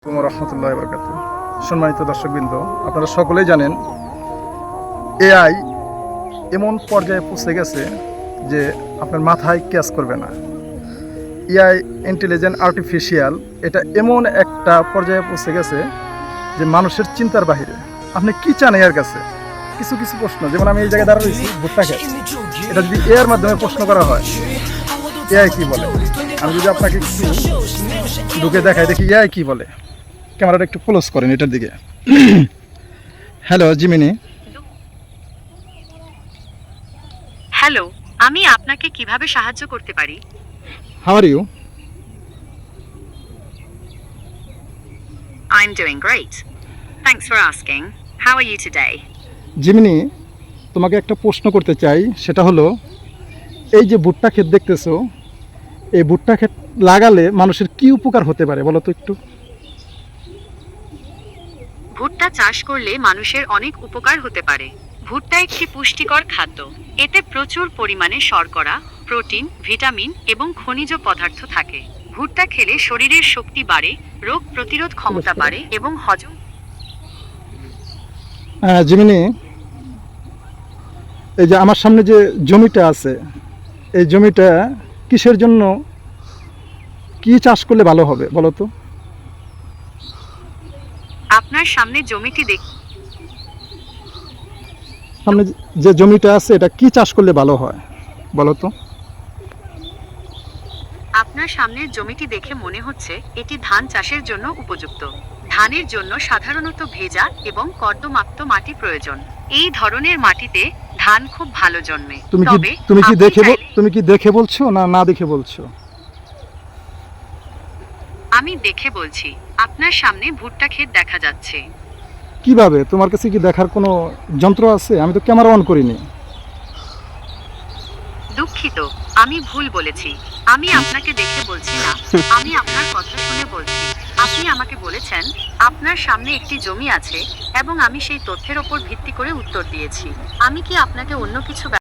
রহমতুল্লাহ বরকাত। সম্মানিত দর্শকবৃন্দ, আপনারা সকলেই জানেন এআই এমন পর্যায়ে পৌঁছে গেছে যে আপনার মাথায় ক্যাচ করবে না। এআই ইন্টেলিজেন্ট আর্টিফিশিয়াল এটা এমন একটা পর্যায়ে পৌঁছে গেছে যে মানুষের চিন্তার বাহিরে। আপনি কি চান এর কাছে? কিছু কিছু প্রশ্ন, যেমন আমি এই জায়গায় দাঁড়া রয়েছি ভুট্টা খেত, এটা যদি এআইয়ের মাধ্যমে প্রশ্ন করা হয় এআই কি বলে, আমি যদি আপনাকে একটু ঢুকে দেখাই দেখি এআই কি বলে। ক্যামেরাটা একটু ক্লোজ করেন এটার দিকে। Hello Gemini. হ্যালো, আমি আপনাকে কিভাবে সাহায্য করতে পারি? How are you? I'm doing great. Thanks for asking. How are you today? Gemini, তোমাকে একটা প্রশ্ন করতে চাই, সেটা হলো এই যে ভুট্টা ক্ষেত দেখতেছো, এই ভুট্টা ক্ষেত লাগালে মানুষের কি উপকার হতে পারে বলো তো একটু। ভুট্টা চাষ করলে মানুষের অনেক উপকার হতে পারে। ভুট্টা একটি পুষ্টিকর খাদ্য। এতে প্রচুর পরিমাণে শর্করা, প্রোটিন, ভিটামিন এবং খনিজ পদার্থ থাকে। ভুট্টা খেলে শরীরের শক্তি বাড়ে, রোগ প্রতিরোধ ক্ষমতা বাড়ে এবং হজম। জিমিনি, এই যে আমার সামনে যে জমিটা আছে, এই জমিটা কিসের জন্য, কি চাষ করলে ভালো হবে বলো তো। আপনার সামনে জমিটি সামনে যে জমিটা আছে এটা কি চাষ করলে ভালো হয় বলো তো। আপনার সামনের জমিটি দেখে মনে হচ্ছে এটি ধান চাষের জন্য উপযুক্ত। ধানের জন্য সাধারণত ভেজা এবং কর্দমাক্ত মাটি প্রয়োজন। এই ধরনের মাটিতে ধান খুব ভালো জন্মে। তবে তুমি কি দেখে বলছো না না দেখে বলছো? আমি দেখে বলছি। আপনার সামনে ভুট্টা ক্ষেত দেখা যাচ্ছে। কিভাবে? তোমার কাছে কি দেখার কোনো যন্ত্র আছে? আমি তো ক্যামেরা অন করিনি। দুঃখিত, আমি ভুল বলেছি। আমি আপনাকে দেখে বলছি না, আমি আপনার কথা শুনে বলছি। আপনি আমাকে বলেছেন আপনার সামনে একটি জমি আছে এবং আমি সেই তথ্যের ওপর ভিত্তি করে উত্তর দিয়েছি। আমি কি আপনাকে অন্য কিছু